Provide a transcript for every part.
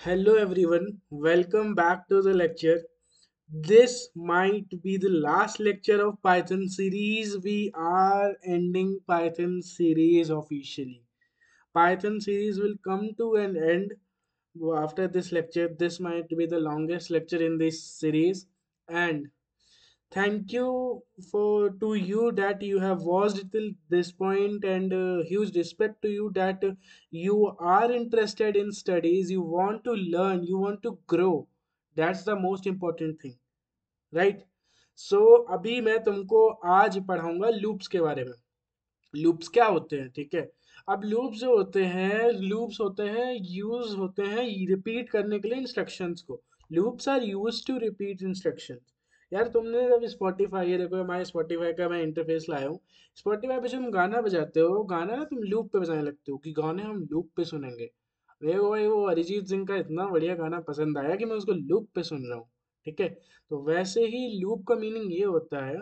Hello everyone, welcome back to the lecture. This might be the last lecture of Python series. We are ending Python series officially. Python series will come to an end after this lecture. This might be the longest lecture in this series, and thank you for to you that you have watched till this point, and huge respect to you that you are interested in studies, you want to learn, you want to grow. That's the most important thing, right? So अभी मैं तुमको आज पढ़ाऊंगा loops के बारे में। Loops क्या होते हैं, ठीक है? अब लूप्स जो होते हैं, लूप्स होते हैं, यूज होते हैं रिपीट करने के लिए इंस्ट्रक्शंस को। Loops are use to repeat instructions. यार तुमने जब स्पॉटिफाई, ये देखो हमारे स्पॉटिफाई का मैं इंटरफेस लाया हूँ। स्पॉटिफाई पे जो तुम गाना बजाते हो, गाना ना तुम लूप पे बजाने लगते हो कि गाने हम लूप पे सुनेंगे। अरे वो भाई, वो अरिजीत सिंह का इतना बढ़िया गाना पसंद आया कि मैं उसको लूप पे सुन रहा हूँ। ठीक है? तो वैसे ही लूप का मीनिंग ये होता है,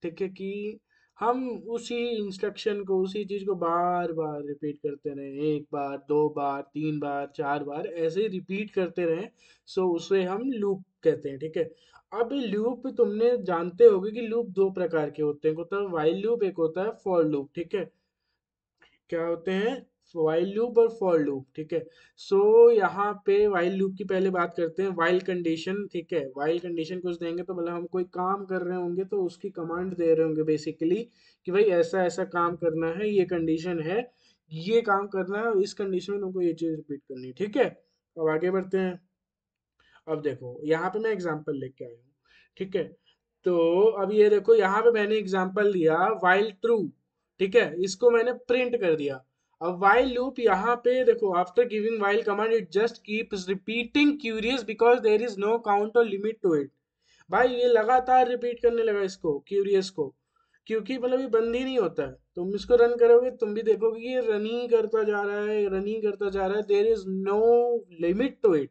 ठीक है, कि हम उसी इंस्ट्रक्शन को, उसी चीज को बार बार रिपीट करते रहें, एक बार, दो बार, तीन बार, चार बार, ऐसे रिपीट करते रहें। सो उसे हम लूप कहते हैं, ठीक है? अब लूप तुमने जानते होगे कि लूप दो प्रकार के होते हैं, एक होता है वाइल लूप, एक होता है फॉर लूप, ठीक है? क्या होते हैं? वाइल लूप और फॉर लूप, ठीक है? सो यहाँ पे वाइल लूप की पहले बात करते हैं। वाइल कंडीशन, ठीक है? वाइल कंडीशन कुछ देंगे तो मतलब हम कोई काम कर रहे होंगे तो उसकी कमांड दे रहे होंगे बेसिकली, कि भाई ऐसा ऐसा काम करना है, ये कंडीशन है, ये काम करना है, और इस कंडीशन में तुमको ये चीज रिपीट करनी है, ठीक है? अब आगे बढ़ते हैं। अब देखो यहाँ पे मैं एग्जांपल लेके आया हूँ, ठीक है? तो अब ये देखो, यहाँ पे मैंने एग्जांपल दिया वाइल ट्रू, ठीक है? इसको मैंने प्रिंट कर दिया। अब वाइल लूप यहाँ पे देखो, after giving while command it just keeps repeating curious because there is no count और लिमिट टू इट। भाई ये लगातार रिपीट करने लगा इसको, क्यूरियस को, क्योंकि मतलब ये बंद ही नहीं होता है। तुम इसको रन करोगे, तुम भी देखोगे कि ये रन ही करता जा रहा है, रन ही करता जा रहा है, there is no limit to it.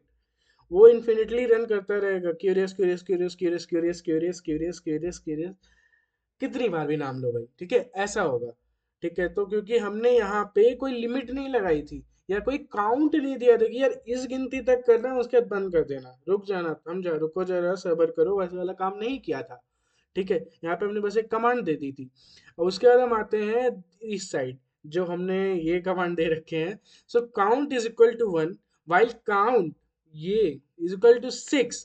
वो इन्फिनिटली रन करता रहेगा, curious curious curious curious curious curious curious curious curious, कितनी बार भी नाम लो भाई, ठीक है? ऐसा होगा, ठीक है? तो क्योंकि हमने यहाँ पे कोई लिमिट नहीं लगाई थी, या कोई काउंट नहीं दिया था कि यार इस गिनती तक करना है, उसके बाद बंद कर देना, रुक जाना, समझा, रुको जरा सबर करो, वैसे वाला काम नहीं किया था, ठीक है? यहाँ पे हमने बस एक कमांड दे दी थी। और उसके बाद हम आते हैं इस साइड, जो हमने ये कमांड दे रखे हैं। So count is equal to one, while count ये is equal to six,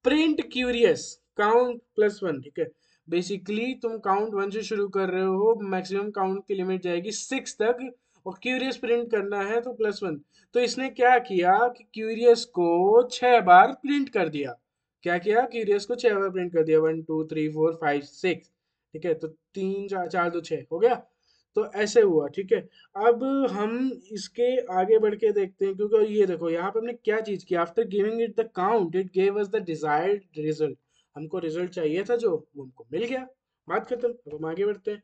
print curious count plus one, ठीक है? बेसिकली तुम काउंट वन से शुरू कर रहे हो, मैक्सिमम काउंट की लिमिट जाएगी सिक्स तक, और क्यूरियस प्रिंट करना है तो प्लस वन। तो इसने क्या किया कि क्यूरियस को छह बार प्रिंट कर दिया। क्या किया? क्यूरियस को छह बार प्रिंट कर दिया, one two three four five six, ठीक है? तो तीन चार, चार दो छः हो गया। तो ऐसे हुआ, ठीक है? अब हम इसके आगे बढ़ के देखते हैं, क्योंकि ये देखो यहाँ पे हमने क्या चीज की, after giving it the count it gave us the desired result. हमको रिजल्ट चाहिए था जो, वो हमको मिल गया। बात खत्म। अब हम आगे बढ़ते हैं।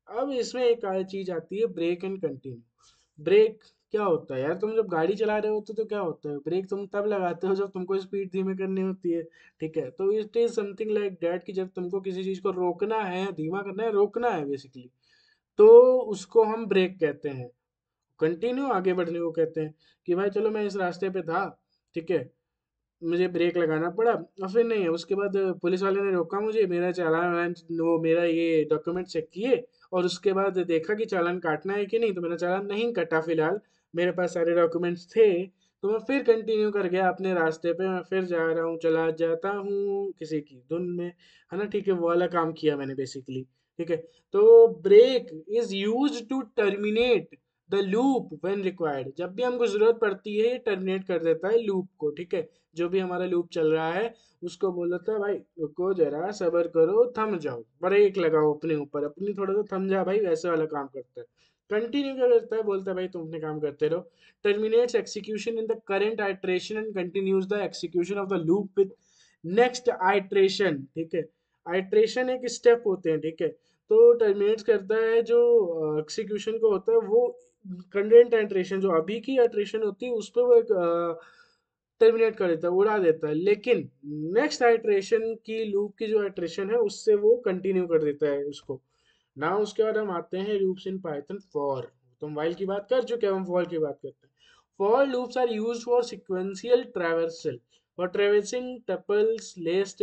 अब इसमें एक चीज आती है, ब्रेक एंड कंटिन्यू। ब्रेक क्या होता है यार? तुम जब गाड़ी चला रहे होते तो क्या होता है? ब्रेक तुम तब लगाते हो जब तुमको स्पीड धीमे करनी होती है, ठीक है? तो it is something like that, कि जब तुमको किसी चीज को रोकना है, धीमा करना है, रोकना है बेसिकली, तो उसको हम ब्रेक कहते हैं। कंटिन्यू आगे बढ़ने को कहते हैं, कि भाई चलो मैं इस रास्ते पे था, ठीक है, मुझे ब्रेक लगाना पड़ा, और फिर नहीं है, उसके बाद पुलिस वाले ने रोका मुझे, मेरा चालान वालान, वो मेरा ये डॉक्यूमेंट चेक किए, और उसके बाद देखा कि चालान काटना है कि नहीं, तो मेरा चालान नहीं कटा फिलहाल, मेरे पास सारे डॉक्यूमेंट्स थे। तो मैं फिर कंटिन्यू कर गया अपने रास्ते पे, मैं फिर जा रहा हूँ, चला जाता हूँ किसी की धुन में, है ना? ठीक है, वो वाला काम किया मैंने बेसिकली, ठीक है? तो break is use to terminate the loop when required. जब भी हमको जरूरत पड़ती है, ये टर्मिनेट कर देता है लूप को, ठीक है? जो भी हमारा लूप चल रहा है, उसको बोल देता है भाई रुको जरा, सबर करो, थम जाओ, ब्रेक लगाओ अपने ऊपर, अपनी थोड़ा सा थम जा भाई, वैसे वाला काम करता है। कंटिन्यू क्या करता है? बोलता है भाई तुम अपने काम करते रहो। Terminates execution in the current iteration and continues the execution of the loop with next iteration, ठीक है? आइट्रेशन एक स्टेप होते हैं, ठीक है? तो टर्मिनेट्स करता है जो एक्सिक्यूशन को होता है, वो करंट आइट्रेशन, जो अभी की आइट्रेशन होती है, उस पर वो एक टर्मिनेट कर देता है, उड़ा देता है। लेकिन नेक्स्ट आइट्रेशन की, लूप की जो आइट्रेशन है, उससे वो कंटिन्यू कर देता है उसको। ना उसके बाद हम आते हैं लूप्स इन पाइथन फॉर। तुम वाइल की बात कर चुके हैं, हम फॉर की बात करते हैं। For loops are used for sequential traversal, for traversing tuples, list,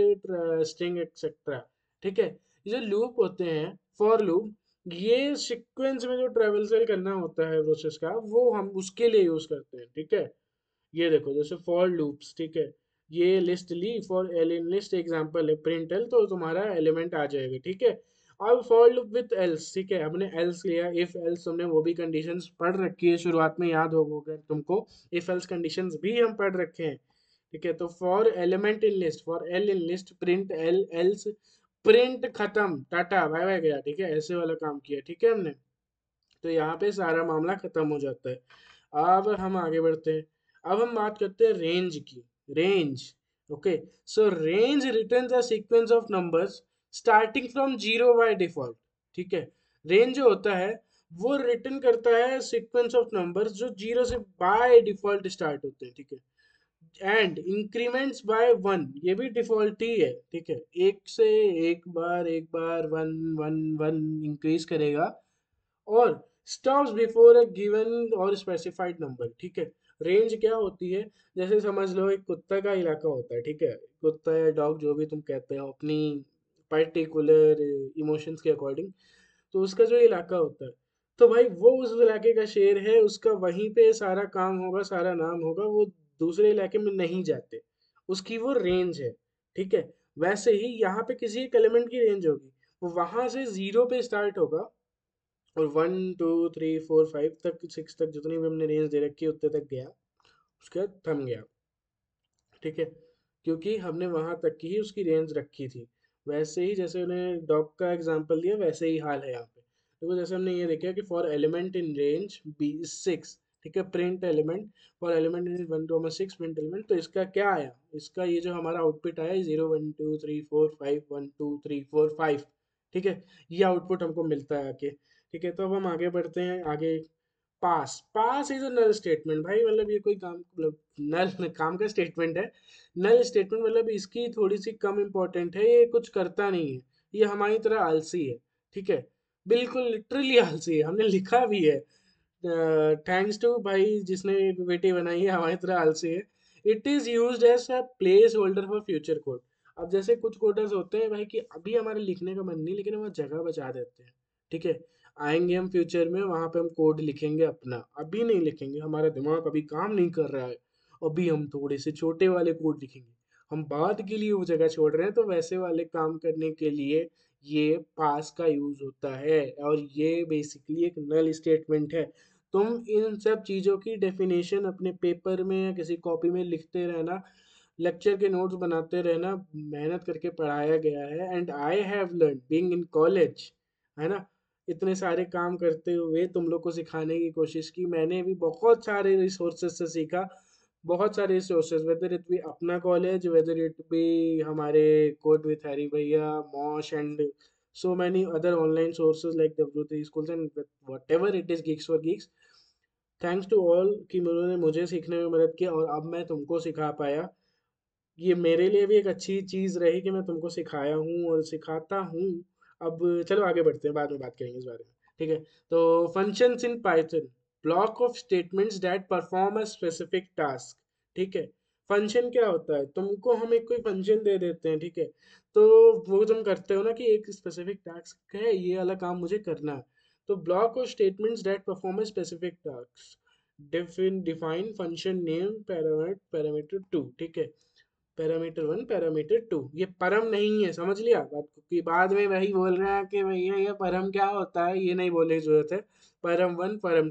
string, etc. ठीक है, ये जो लूप होते हैं फॉर लूप, ये सीक्वेंस में जो ट्रेवल्सल करना होता है प्रोसेस का, वो हम उसके लिए यूज करते हैं। ठीक है, ये देखो जैसे फॉर लूप्स, ठीक है, ये लिस्ट ली, for L in list example है, प्रिंट एल, तो तुम्हारा एलिमेंट आ जाएगा। ठीक है, अब फॉर लूप विथ एल्स, ठीक है, हमने एल्स लिया, इफ एल्स, हमने वो भी कंडीशंस पढ़ रखी है शुरुआत में, याद होगा अगर तुमको, इफ एल्स कंडीशंस भी हम पढ़ रखे हैं। ठीक है, तो for element in list, for L in list, print L else, print खत्म, टाटा बाय बाय गया। ठीक है, ऐसे वाला काम किया। ठीक है हमने, तो यहाँ पे सारा मामला खत्म हो जाता है। अब हम आगे बढ़ते हैं, अब हम बात करते हैं रेंज की। Range, okay, so range returns a sequence of numbers starting from zero by default. ठीक है, रेंज जो होता है वो रिटर्न करता है सीक्वेंस ऑफ नंबर्स जो जीरो से बाय डिफॉल्ट स्टार्ट होते हैं। ठीक है, एंड इंक्रीमेंट्स बाय वन, ये भी डिफॉल्ट ही है। ठीक है, एक से एक बार वन वन वन इंक्रीज करेगा, और स्टॉप्स बिफोर अ गिवन और स्पेसिफाइड नंबर। ठीक है, रेंज क्या होती है, जैसे समझ लो एक कुत्ता का इलाका होता है। ठीक है, कुत्ता या डॉग जो भी तुम कहते हो अपनी पर्टिकुलर इमोशंस के अकॉर्डिंग, तो उसका जो इलाका होता है, तो भाई वो उस इलाके का शेर है, उसका वहीं पे सारा काम होगा, सारा नाम होगा, वो दूसरे इलाके में नहीं जाते, उसकी वो रेंज है। ठीक है, वैसे ही यहाँ पे किसी एक एलिमेंट की रेंज होगी, वो वहां से जीरो पे स्टार्ट होगा, और one two three four five तक, सिक्स तक, जितनी भी हमने रेंज दे रखी है उतने तक गया, उसके बाद थम गया। ठीक है, क्योंकि हमने वहां तक की ही उसकी रेंज रखी थी। वैसे ही जैसे उन्हें डॉग का एग्जांपल दिया, वैसे ही हाल है यहाँ पे। देखो जैसे हमने ये देखा कि for element in range B six, ठीक है, print element, for element in one two six, print element, तो इसका क्या आया, इसका ये जो हमारा आउटपुट आया, zero one two three four five, one two three four five. ठीक है, ये आउटपुट हमको मिलता है आके। ठीक है, तो अब हम आगे बढ़ते हैं आगे। पास, पास इज अ नल स्टेटमेंट भाई, मतलब ये कोई काम, मतलब नल काम का स्टेटमेंट है। नल स्टेटमेंट मतलब इसकी थोड़ी सी कम इम्पोर्टेंट है, ये कुछ करता नहीं है, ये हमारी तरह आलसी है। ठीक है, बिल्कुल लिटरली आलसी है, हमने लिखा भी है, थैंक्स टू भाई जिसने वीडियो बनाई है, हमारी तरह आलसी है। It is used as a place holder for future code. अब जैसे कुछ कोडर्स होते हैं भाई कि अभी हमारे लिखने का मन नहीं, लेकिन वो जगह बचा देते हैं। ठीक है, आएंगे हम फ्यूचर में, वहां पे हम कोड लिखेंगे अपना, अभी नहीं लिखेंगे, हमारा दिमाग अभी काम नहीं कर रहा है, अभी हम थोड़े से छोटे वाले कोड लिखेंगे, हम बाद के लिए वो जगह छोड़ रहे हैं। तो वैसे वाले काम करने के लिए ये पास का यूज होता है, और ये बेसिकली एक नल स्टेटमेंट है। तुम इन सब चीज़ों की डेफिनेशन अपने पेपर में या किसी कॉपी में लिखते रहना, लेक्चर के नोट्स बनाते रहना, मेहनत करके पढ़ाया गया है। And I have learn being in college, है ना, इतने सारे काम करते हुए तुम लोग को सिखाने की कोशिश की मैंने भी, बहुत सारे रिसोर्सेज से सीखा, बहुत सारे रिसोर्सेज, वेदर इट बी अपना कॉलेज, वेदर इट बी हमारे कोड विथ हैरी भैया, मॉश, and so many other online sources like W3 schools and whatever it is, geeks for geeks, thanks to all कि उन्होंने मुझे सीखने में मदद की, और अब मैं तुमको सिखा पाया। ये मेरे लिए भी एक अच्छी चीज़ रही कि मैं तुमको सिखाया हूँ और सिखाता हूँ। अब चलो आगे बढ़ते हैं, बाद में बात करेंगे इस बारे में। ठीक है, तो functions in Python, block of statements that perform a specific task. ठीक है, फंक्शन क्या होता है, तुमको हम एक कोई फंक्शन दे देते हैं। ठीक है, तो वो तुम करते हो ना कि एक स्पेसिफिक टास्क है, ये वाला काम मुझे करना है, तो block of statements that perform a specific task, define function name parameter two. ठीक है, पैरामीटर वन पैरामीटर टू, ये परम नहीं है, समझ लिया बात को, कि बाद में वही बोल रहा है कि भैया ये परम क्या होता है, ये नहीं बोलने की जरूरत है। परम वन परम,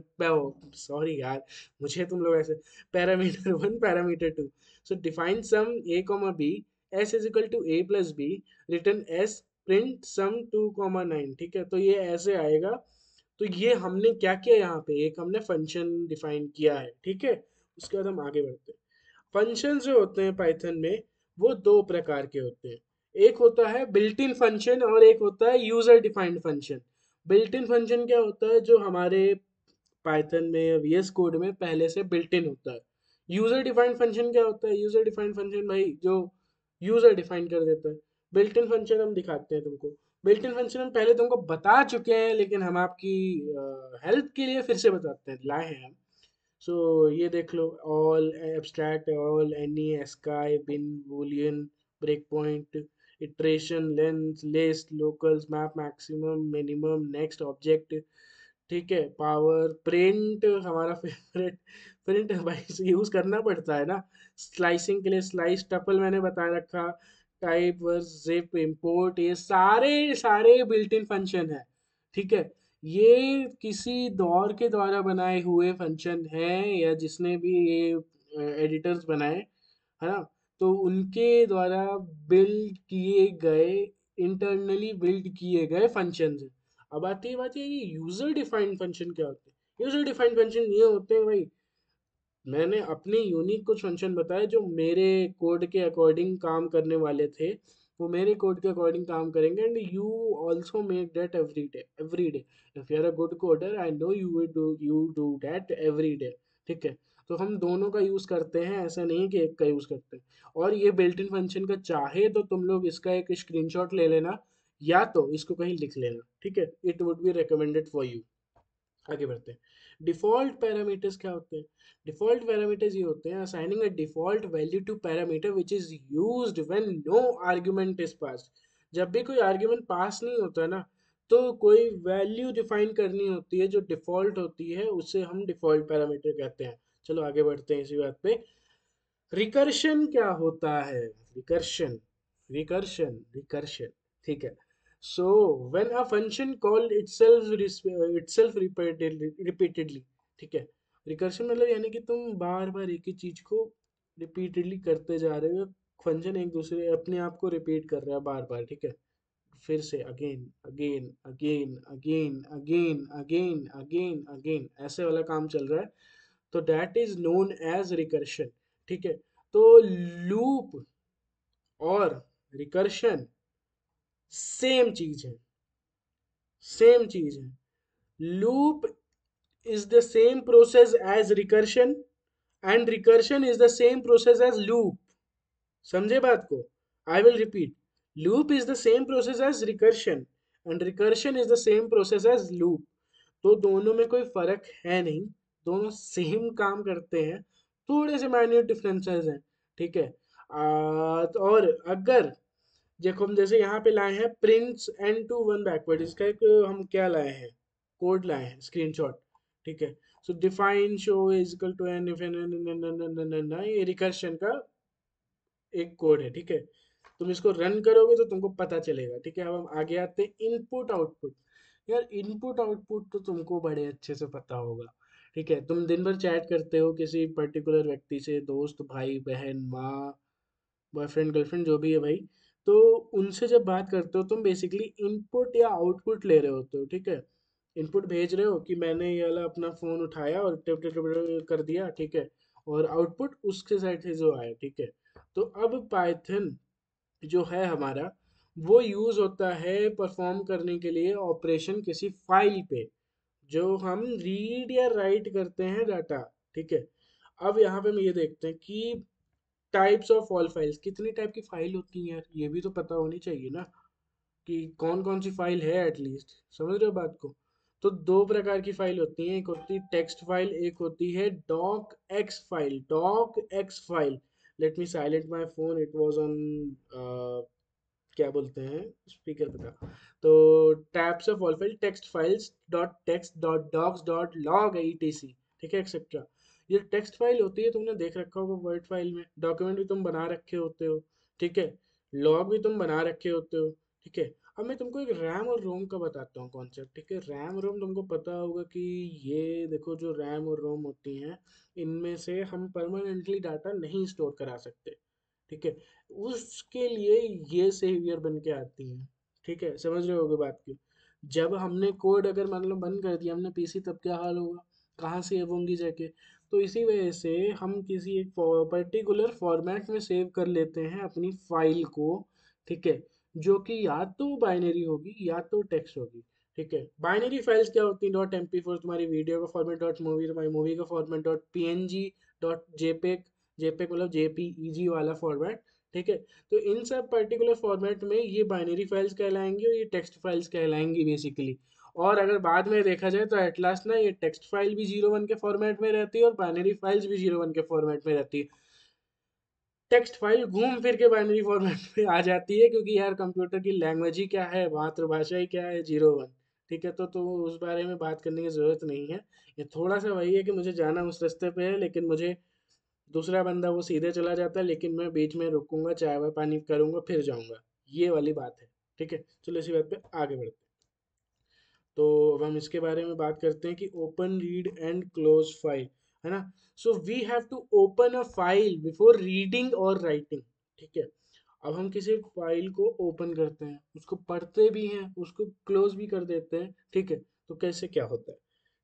सॉरी यार, मुझे तुम लोग ऐसे, parameter one parameter two, so define sum A comma B, S is equal to A plus B, return S, print sum two comma nine. ठीक है, तो ये ऐसे आएगा। तो ये हमने क्या किया, यहाँ पे एक हमने फंक्शन डिफाइन किया है। ठीक है, उसके बाद हम आगे बढ़ते हैं। फंक्शन जो होते हैं पाइथन में, वो दो प्रकार के होते हैं, एक होता है बिल्ट इन फंक्शन और एक होता है user defined function. Built in function क्या होता है, जो हमारे पाइथन में या वीएस कोड में पहले से बिल्ट इन होता है। यूजर डिफाइंड फंक्शन क्या होता है, यूजर डिफाइंड फंक्शन भाई जो यूजर डिफाइन कर देता है। बिल्ट इन फंक्शन हम दिखाते हैं तुमको, बिल्ट इन फंक्शन हम पहले तुमको बता चुके हैं, लेकिन हम आपकी हेल्प के लिए फिर से बताते हैं, लाए हैं हम। सो ये देख लो, all abstract, all, any, ascii, bin, boolean, break point, iteration, length, list, locals, map, maximum, minimum, next, object, ठीक है, पावर, प्रिंट हमारा फेवरेट। प्रिंट भाई यूज करना पड़ता है ना, स्लाइसिंग के लिए स्लाइस, टपल मैंने बता रखा, टाइप, वर्स, जिप, इंपोर्ट, ये सारे सारे बिल्ट इन फंक्शन है, ठीक है। ये किसी दौर के द्वारा बनाए हुए फंक्शन हैं, या जिसने भी ये एडिटर्स बनाए, है ना, तो उनके द्वारा बिल्ड किए गए, इंटरनली बिल्ड किए गए फंक्शन है। अब आती है बात, ये यूजर डिफाइंड फंक्शन क्या होते हैं? यूजर डिफाइंड फंक्शन ये होते हैं भाई, मैंने अपने यूनिक कुछ फंक्शन बताए जो मेरे कोड के अकॉर्डिंग काम करने वाले थे, वो मेरे कोड के अकॉर्डिंग काम करेंगे, and you also make that every day. If you are a good coder, I know you do that every day, ठीक है। तो हम दोनों का यूज़ करते हैं, ऐसा नहीं कि एक का यूज़ करते हैं। और ये बिल्ट इन फंक्शन का चाहे तो तुम लोग इसका एक स्क्रीनशॉट ले लेना, या तो इसको कहीं लिख लेना, ठीक है, it would be recommended for you. आगे बढ़ते हैं। डिफॉल्ट पैरामीटर्स क्या होते हैं? डिफॉल्ट पैरामीटर्स ये होते हैं, assigning a default value to parameter which is used when no argument is pass. जब भी कोई आर्गुमेंट पास नहीं होता ना, तो कोई वैल्यू डिफाइन करनी होती है जो डिफॉल्ट होती है, उसे हम डिफॉल्ट पैरामीटर कहते हैं। चलो आगे बढ़ते हैं इसी बात पे। रिकर्शन क्या होता है? रिकर्शन, रिकर्शन, ठीक है। So when a function called itself repeatedly, ठीक है। रिकर्शन मतलब यानी कि तुम बार बार एक ही चीज को रिपीटेडली करते जा रहे हो, फंक्शन एक दूसरे अपने आप को रिपीट कर रहा है बार बार, ठीक है, फिर से again again again again again again again again, ऐसे वाला काम चल रहा है, तो that is known as recursion, ठीक है। तो लूप और रिकर्शन सेम चीज है, सेम चीज है। Loop is the same process as recursion, and recursion is the same process as loop। समझे बात को? I will repeat. Loop is the same process as recursion, and recursion is the same process as loop. तो दोनों में कोई फर्क है नहीं, दोनों सेम काम करते हैं, थोड़े से माइन्यूट डिफरेंसेस हैं, ठीक है। और अगर देखो, हम जैसे यहाँ पे लाए हैं prints N two one backward, इसका एक हम क्या लाए हैं, कोड लाए हैं, स्क्रीनशॉट, ठीक है। So define show is equal to N, if N, ये रिकर्शन का एक कोड है, ठीक है। तुम इसको रन करोगे तो तुमको पता चलेगा, ठीक है। अब हम आगे आते हैं इनपुट आउटपुट। यार इनपुट आउटपुट तो तुमको बड़े अच्छे से पता होगा, ठीक है। तुम दिन भर चैट करते हो किसी पर्टिकुलर व्यक्ति से, दोस्त, भाई, बहन, माँ, बॉयफ्रेंड, गर्लफ्रेंड, जो भी है भाई, तो उनसे जब बात करते हो तुम बेसिकली इनपुट या आउटपुट ले रहे होते हो, ठीक है। इनपुट भेज रहे हो कि मैंने ये वाला अपना फ़ोन उठाया और टिप टिप टिप कर दिया, ठीक है, और आउटपुट उसके साइड से जो आया, ठीक है। तो अब पाइथन जो है हमारा, वो यूज़ होता है परफॉर्म करने के लिए ऑपरेशन किसी फाइल पे, जो हम रीड या राइट करते हैं डाटा, ठीक है। अब यहाँ पे हम ये देखते हैं कि टाइप्स ऑफ ऑल फाइल्स, कितनी टाइप की फाइल होती हैं यार, ये भी तो पता होनी चाहिए ना, कि कौन कौन सी फाइल है एटलीस्ट, समझ रहे हो बात को? तो दो प्रकार की फाइल होती हैं, एक होती है टेक्स्ट फाइल, एक होती है doc X file, doc X file. Let me silent my phone, it was on, क्या बोलते हैं, स्पीकर पे था। तो tabs of all file, text files dot text dot docs dot log etc, ठीक है, एक्सेट्रा। ये टेक्स्ट फाइल होती है, तुमने देख रखा होगा वर्ड फाइल में, डॉक्यूमेंट भी तुम बना रखे होते हो, ठीक है, लॉग भी तुम बना रखे होते हो, ठीक है। अब मैं तुमको एक रैम और रोम का बताता हूँ कॉन्सेप्ट, ठीक है। रैम रोम तुमको पता होगा कि ये देखो, जो रैम और रोम होती हैं, इनमें से हम परमानेंटली डाटा नहीं स्टोर करा सकते, ठीक है। उसके लिए ये सेवियर बन के आती हैं, ठीक है, समझ रहे होगे बात की। जब हमने कोड अगर मान लो बंद कर दिया हमने पीसी, तब क्या हाल होगा, कहाँ सेव होंगी जाके? तो इसी वजह से हम किसी एक पर्टिकुलर फॉर्मेट में सेव कर लेते हैं अपनी फाइल को, ठीक है, जो कि या तो बाइनरी होगी या तो टेक्स्ट होगी, ठीक है। बाइनरी फाइल्स क्या होती हैं? डॉट एम पी फोर तुम्हारी वीडियो का फॉर्मेट, डॉट मूवी तुम्हारी मूवी का format, dot P N G, dot JPEG, JPEG मतलब जेपीईजी वाला फॉर्मेट, ठीक है। तो इन सब पर्टिकुलर फॉर्मेट में ये बाइनरी फाइल्स कहलाएंगी और ये टेक्स्ट फाइल्स कहलाएंगी बेसिकली। और अगर बाद में देखा जाए तो एट लास्ट ना ये टेक्स्ट फाइल भी 0 1 के फॉर्मेट में रहती है और बाइनरी फाइल्स भी 0 1 के फॉर्मेट में रहती है। टेक्स्ट फाइल घूम फिर के बाइनरी फॉर्मेट में आ जाती है, क्योंकि यार कंप्यूटर की लैंग्वेज ही क्या है, मातृभाषा ही क्या है, 0 1। ठीक है, तो उस बारे में बात करने की ज़रूरत नहीं है। ये थोड़ा सा वही है कि मुझे जाना उस रास्ते पे है, लेकिन मुझे दूसरा बंदा वो सीधे चला जाता है, लेकिन मैं बीच में रुकूंगा, चाय वाय पानी करूंगा, फिर जाऊंगा। ये वाली बात है। ठीक है, चलो इसी बात पे आगे बढ़ते हैं। तो अब हम इसके बारे में बात करते हैं कि open read and close file, है ना। So we have to open a file before reading और राइटिंग। ठीक है, अब हम किसी फाइल को ओपन करते हैं, उसको पढ़ते भी हैं, उसको क्लोज भी कर देते हैं। ठीक है, तो कैसे क्या होता है।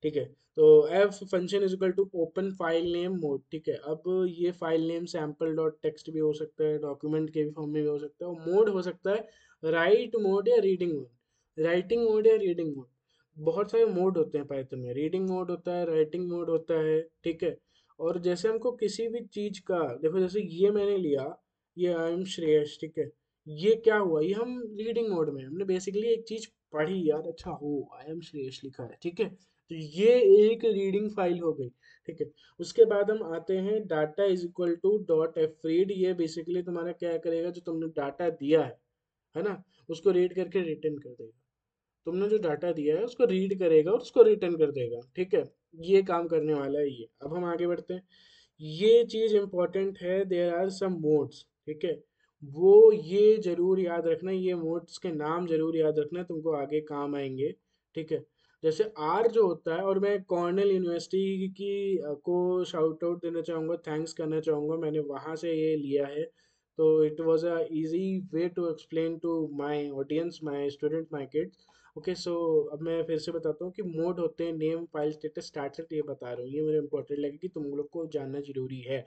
ठीक है, तो F function is equal to open file name mode. ठीक है, अब ये file name sample dot text भी हो सकता है, डॉक्यूमेंट के भी फॉर्म में भी हो सकता है, और मोड हो सकता है राइट मोड या रीडिंग मोड, राइटिंग मोड या रीडिंग मोड। बहुत सारे मोड होते हैं पाइथन में, रीडिंग मोड होता है, राइटिंग मोड होता है। ठीक है, और जैसे हमको किसी भी चीज का, देखो जैसे ये मैंने लिया, ये आई एम श्रेयस। ठीक है, ये क्या हुआ, ये हम रीडिंग मोड में हमने बेसिकली एक चीज पढ़ी यार, अच्छा हो आई एम श्रेयस लिखा है। ठीक है, तो ये एक रीडिंग फाइल हो गई। ठीक है, उसके बाद हम आते हैं data is equal to dot F read. ये बेसिकली तुम्हारा क्या करेगा, जो तुमने डाटा दिया है ना, उसको रीड करके रिटर्न कर देगा। तुमने जो डाटा दिया है उसको रीड करेगा और उसको रिटर्न कर देगा। ठीक है, ये काम करने वाला है ये। अब हम आगे बढ़ते हैं। ये चीज इंपॉर्टेंट है, देयर आर सम मोड्स। ठीक है, वो ये जरूर याद रखना, ये मोड्स के नाम जरूर याद रखना, तुमको आगे काम आएंगे। ठीक है, जैसे आर जो होता है, और मैं कॉर्नेल यूनिवर्सिटी की को शाउट आउट देना चाहूँगा, थैंक्स करना चाहूँगा, मैंने वहाँ से ये लिया है। तो it was a easy way to explain to my audience, my student, my kids. Okay, so अब मैं फिर से बताता हूँ कि मोड होते हैं name, file status, start set, ये बता रहा हूँ, ये मुझे इंपॉर्टेंट लगे कि तुम लोग को जानना जरूरी है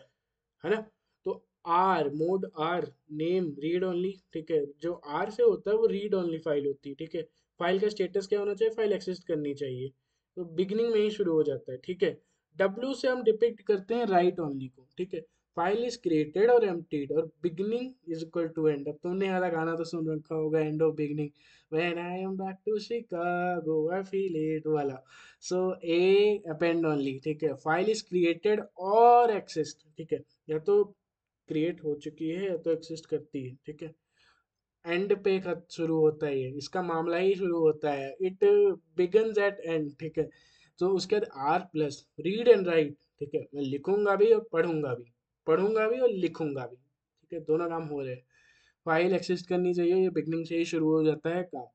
ना। तो R mode, R name read only. ठीक है, जो आर से होता है वो रीड ओनली फाइल होती है। ठीक है, फाइल का स्टेटस क्या होना चाहिए, फाइल एक्सिस्ट करनी चाहिए, तो बिगनिंग में ही शुरू हो जाता है। ठीक है, डब्ल्यू से हम डिपिक्ट करते हैं राइट ओनली को। ठीक है, फाइल इज क्रिएटेड और एम्प्टीड, और beginning is equal to end. अब तुमने वाला गाना तो सुन रखा होगा, end of beginning, when I am back to Chicago I feel it वाला। So A append only. ठीक है, फाइल इज क्रिएटेड और एक्सिस्ट। ठीक है, या तो क्रिएट हो चुकी है या तो एग्जिस्ट करती है। ठीक है, एंड पे खत शुरू होता है, ये इसका मामला ही शुरू होता है, इट बिगन्स एट एंड। ठीक है, तो उसके बाद R plus read and write. ठीक है, मैं लिखूंगा भी और पढ़ूंगा भी, पढ़ूंगा भी और लिखूंगा भी। ठीक है, दोनों काम हो रहे हैं। फाइल एक्सिस्ट करनी चाहिए, ये बिगनिंग से ही शुरू हो जाता है काम।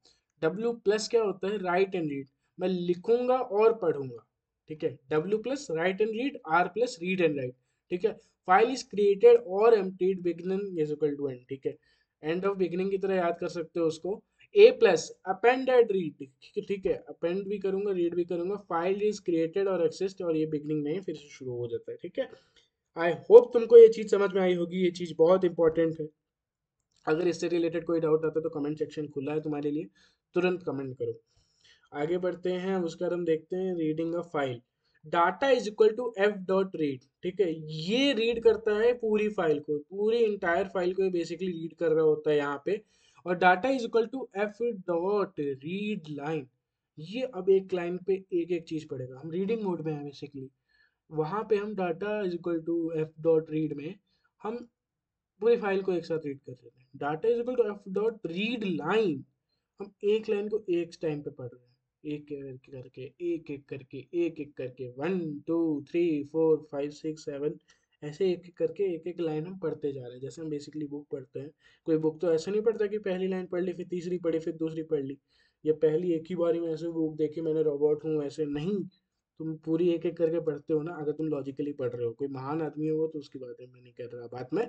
डब्ल्यू प्लस क्या होता है, राइट एंड रीड, मैं लिखूंगा और पढ़ूंगा। ठीक है, W plus write and read, R plus read and write. ठीक है, फाइल इज क्रिएटेड और emptied, beginning is equal to end. ठीक है, एंड ऑफ बिगनिंग की तरह याद कर सकते हो उसको। ए प्लस अपेंड एंड रीड। ठीक है, अपेंड भी करूंगा, रीड भी करूंगा, फाइल इज क्रिएटेड और एक्सिस्ट, और ये बिगनिंग में ही फिर से शुरू हो जाता है। ठीक है, आई होप तुमको ये चीज समझ में आई होगी, ये चीज बहुत इंपॉर्टेंट है। अगर इससे रिलेटेड कोई डाउट आता है तो कमेंट सेक्शन खुला है तुम्हारे लिए, तुरंत कमेंट करो। आगे बढ़ते हैं, उसके बाद हम देखते हैं reading a file. Data is equal to F dot read. ठीक है, ये रीड करता है पूरी फाइल को, पूरी इंटायर फाइल को बेसिकली रीड कर रहा होता है यहाँ पे। और data is equal to F dot read line. ये अब एक लाइन पे एक एक चीज पढ़ेगा, हम रीडिंग मोड में है बेसिकली। वहां पे हम data is equal to F dot read में हम पूरी फाइल को एक साथ रीड कर लेते हैं। Data is equal to F dot read line, हम एक लाइन को एक टाइम पे पढ़ रहे हैं, एक करके, एक एक करके, एक एक करके, 1 2 3 4 5 6 7, ऐसे एक एक करके एक एक लाइन हम पढ़ते जा रहे हैं, जैसे हम बेसिकली बुक पढ़ते हैं। कोई बुक तो ऐसा नहीं पढ़ता कि पहली लाइन पढ़ ली, फिर तीसरी पढ़ी, फिर दूसरी पढ़ ली, या पहली एक ही बारी में ऐसे बुक देखी मैंने रोबोट हूँ, ऐसे नहीं। तुम पूरी एक एक करके पढ़ते हो ना, अगर तुम लॉजिकली पढ़ रहे हो, कोई महान आदमी हो तो उसकी बात है, मैं नहीं कर रहा बात में।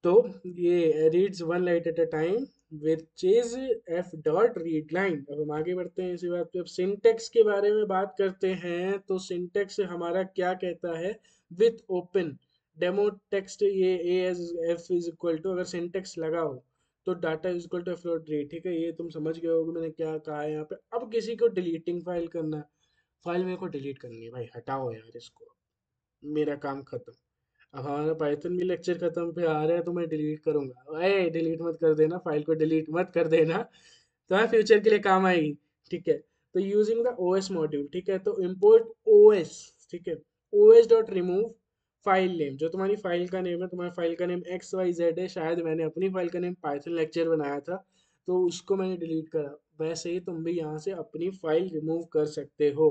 तो ये reads one line at a time which is F dot read line. अब हम आगे बढ़ते हैं इसी बात पे, अब सिंटेक्स के बारे में बात करते हैं। तो सिंटेक्स हमारा क्या कहता है, विथ ओपन डेमो टेक्स्ट, ये a as f is equal to, अगर सिंटेक्स लगा हो तो data is equal to F dot read. ठीक है, ये तुम समझ गए होगे मैंने क्या कहा है यहाँ पे। अब किसी को डिलीटिंग फाइल करना है, फाइल मेरे को डिलीट करनी है भाई, हटाओ यार इसको, मेरा काम खत्म। अब हमारा पाइथन भी लेक्चर खत्म पे आ रहा है, तो मैं डिलीट करूंगा, ए डिलीट मत कर देना, फाइल को डिलीट मत कर देना, तो फ्यूचर के लिए काम आएगी। ठीक है। तो यूजिंग द ओएस मॉड्यूल, ठीक है, तो इम्पोर्ट ओएस, ठीक है, OS dot remove file name, जो तुम्हारी फाइल का नेम है, तुम्हारी फाइल का नेम एक्स वाई जेड है, शायद मैंने अपनी फाइल का नेम पाइथन लेक्चर बनाया था तो उसको मैंने डिलीट करा, वैसे ही तुम भी यहाँ से अपनी फाइल रिमूव कर सकते हो,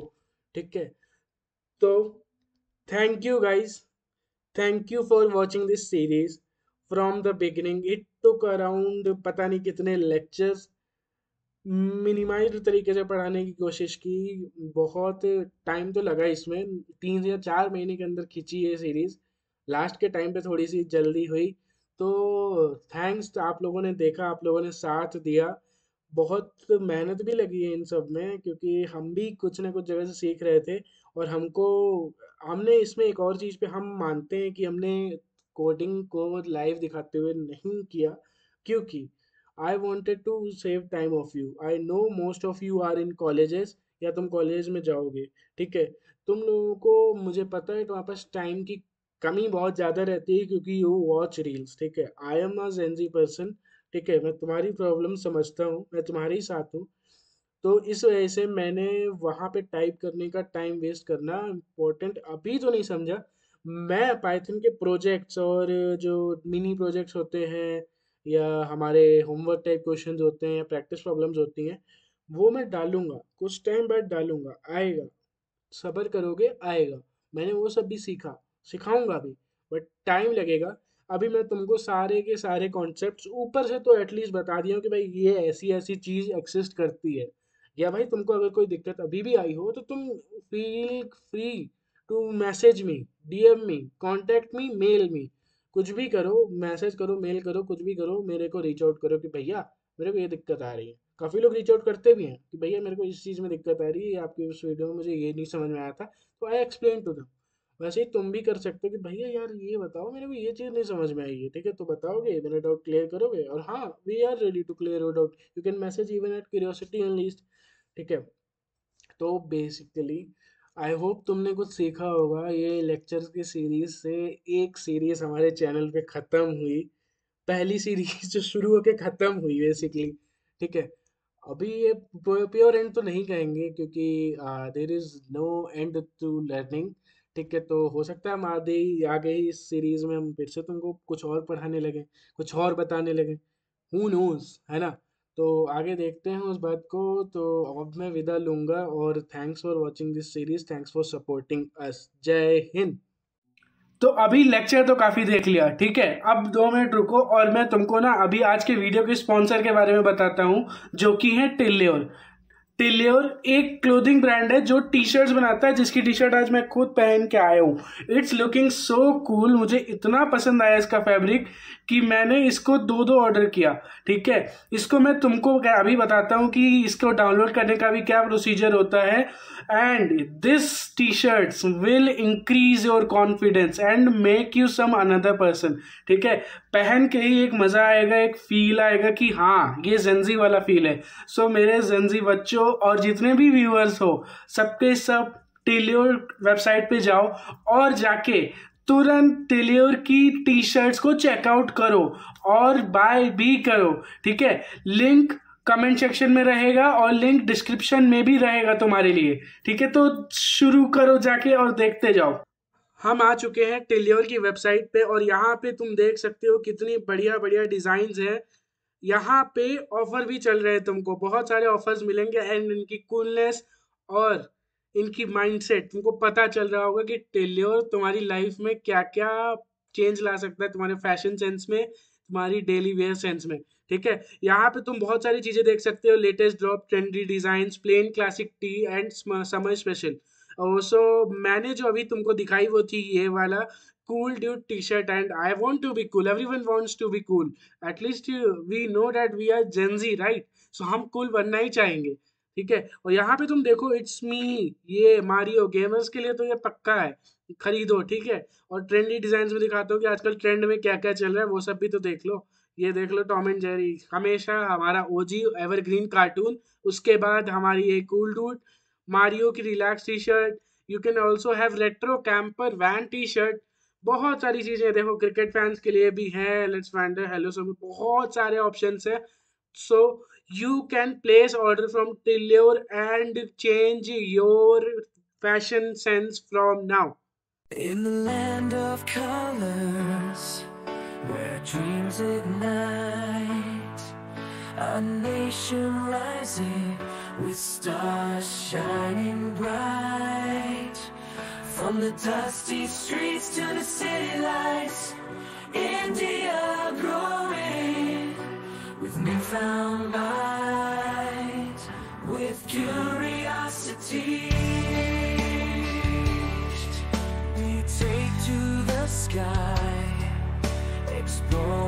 ठीक है। तो thank you guys, thank you for watching this series from the beginning. It took around पता नहीं कितने लेक्चर्स, मिनिमाइज्ड तरीके से पढ़ाने की कोशिश की, बहुत टाइम तो लगा इसमें, 3 या 4 महीने के अंदर खींची ये सीरीज, लास्ट के टाइम पे थोड़ी सी जल्दी हुई। तो थैंक्स, आप लोगों ने देखा, आप लोगों ने साथ दिया, बहुत मेहनत भी लगी है इन सब में, क्योंकि हम भी कुछ ना कुछ जगह से सीख रहे थे। और हमको, हमने इसमें एक और चीज़ पे हम मानते हैं कि हमने कोडिंग को लाइव दिखाते हुए नहीं किया, क्योंकि I wanted to save time of you. I know most of you are in colleges, या तुम कॉलेज में जाओगे, ठीक है। तुम लोगों को, मुझे पता है तुम्हारे पास टाइम की कमी बहुत ज़्यादा रहती है, क्योंकि यू वॉच रील्स, ठीक है। I am a Gen Z person, ठीक है, मैं तुम्हारी प्रॉब्लम समझता हूँ, मैं तुम्हारे ही साथ हूँ। तो इस वजह से मैंने वहाँ पे टाइप करने का टाइम वेस्ट करना इम्पोर्टेंट अभी तो नहीं समझा। मैं पाइथन के प्रोजेक्ट्स और जो मिनी प्रोजेक्ट्स होते हैं, या हमारे होमवर्क टाइप क्वेश्चंस होते हैं, या प्रैक्टिस प्रॉब्लम्स होती हैं, वो मैं डालूंगा, कुछ टाइम बाद डालूंगा, आएगा, सब्र करोगे आएगा। मैंने वो सब भी सीखा, सिखाऊंगा भी, बट टाइम लगेगा। अभी मैं तुमको सारे के सारे कॉन्सेप्ट्स ऊपर से तो एटलीस्ट बता दिया हूँ कि भाई ये ऐसी ऐसी चीज़ एक्सिस्ट करती है। या भाई तुमको अगर कोई दिक्कत अभी भी आई हो तो तुम feel free to message me, DM me, contact me, mail me, कुछ भी करो, मैसेज करो, मेल करो, कुछ भी करो, मेरे को रीच आउट करो कि भैया मेरे को ये दिक्कत आ रही है। काफ़ी लोग रीच आउट करते भी हैं कि भैया मेरे को इस चीज़ में दिक्कत आ रही है, आपकी उस वीडियो में मुझे ये नहीं समझ में आया था, तो आई एक्सप्लेन टू दम। वैसे ही तुम भी कर सकते हो कि भैया यार ये बताओ, मेरे को ये चीज़ नहीं समझ में आई है, ठीक है, तो बताओगे, मेरा डाउट क्लियर करोगे, और हाँ, we are ready to clear your doubt, you can message even at curiosity unleashed, ठीक है। तो बेसिकली आई होप तुमने कुछ सीखा होगा ये लेक्चर्स की सीरीज से। एक सीरीज हमारे चैनल पे ख़त्म हुई, पहली सीरीज जो शुरू होके ख़त्म हुई बेसिकली, ठीक है। अभी ये प्योर एंड तो नहीं कहेंगे, क्योंकि there is no end to learning, ठीक है। तो हो सकता है हम आगे ही इस सीरीज में हम फिर से तुमको कुछ और पढ़ाने लगे, कुछ और बताने लगे, हु नोज, है ना। तो आगे देखते हैं उस बात को। तो अब मैं विदा लूंगा, और thanks for watching this series, thanks for supporting us, जय हिंद। तो अभी लेक्चर तो काफी देख लिया, ठीक है, अब 2 मिनट रुको और मैं तुमको ना अभी आज के वीडियो के स्पॉन्सर के बारे में बताता हूँ, जो कि है टिल्योर। टिल्योर एक क्लोथिंग ब्रांड है जो टी शर्ट्स बनाता है, जिसकी टी शर्ट आज मैं खुद पहन के आया हूँ। इट्स लुकिंग सो कूल, मुझे इतना पसंद आया इसका फैब्रिक कि मैंने इसको 2 ऑर्डर किया, ठीक है। इसको मैं तुमको अभी बताता हूँ कि इसको डाउनलोड करने का भी क्या प्रोसीजर होता है। And this T shirts will increase your confidence and make you some another person, ठीक है। पहन के ही एक मजा आएगा, एक फील आएगा कि हाँ ये जेंजी वाला फील है। सो मेरे जेंजी बच्चों और जितने भी व्यूअर्स हो, सबके सब टेल्योर वेबसाइट पे जाओ और जाके तुरंत टेल्योर की टी शर्ट्स को चेकआउट करो और बाय भी करो, ठीक है। लिंक कमेंट सेक्शन में रहेगा और लिंक डिस्क्रिप्शन में भी रहेगा तुम्हारे लिए, ठीक है। तो शुरू करो जाके और देखते जाओ। हम आ चुके हैं टेल्योर की वेबसाइट पे, और यहाँ पे तुम देख सकते हो कितनी बढ़िया बढ़िया डिजाइन है। यहाँ पे ऑफर भी चल रहे हैं, तुमको बहुत सारे ऑफर्स मिलेंगे, एंड इनकी कूलनेस और इनकी माइंडसेट तुमको पता चल रहा होगा कि टेल्योर तुम्हारी लाइफ में क्या क्या चेंज ला सकता है, तुम्हारे फैशन सेंस में, तुम्हारी डेली वेयर सेंस में, ठीक है। यहाँ पे तुम बहुत सारी चीजें देख सकते हो, latest drop, trendy design, plain classic tee and summer special. So मैंने जो अभी तुमको दिखाई वो थी ये वाला cool dude t-shirt, and I want to be cool, everyone wants to be cool, at least we know that we are Gen Z, right? So हम cool बनना ही चाहेंगे, ठीक है। और यहाँ पे तुम देखो इट्स मी, ये मारियो गेमर्स के लिए तो ये पक्का है, खरीदो, ठीक है। और ट्रेंडी डिजाइन में दिखाता हूँ कि आजकल ट्रेंड में क्या क्या चल रहा है, वो सब भी तो देख लो। ये देख लो टॉम एंड जेरी, हमेशा हमारा ओजी एवरग्रीन कार्टून, उसके बाद हमारी ये कूल डूड, मारियो की relax T shirt, you can also have retro camper van T shirt, बहुत सारी चीजें देखो, क्रिकेट फैंस के लिए भी है, लेट्स वंडर, हेलो सब, बहुत सारे ऑप्शंस है। सो You can place order from Tillure and change your fashion sense from now. In the land of colors, where dreams ignite, a nation rising with stars shining bright. From the dusty streets to the city lights, India growing with newfound light, with curiosity. We take to the sky, explore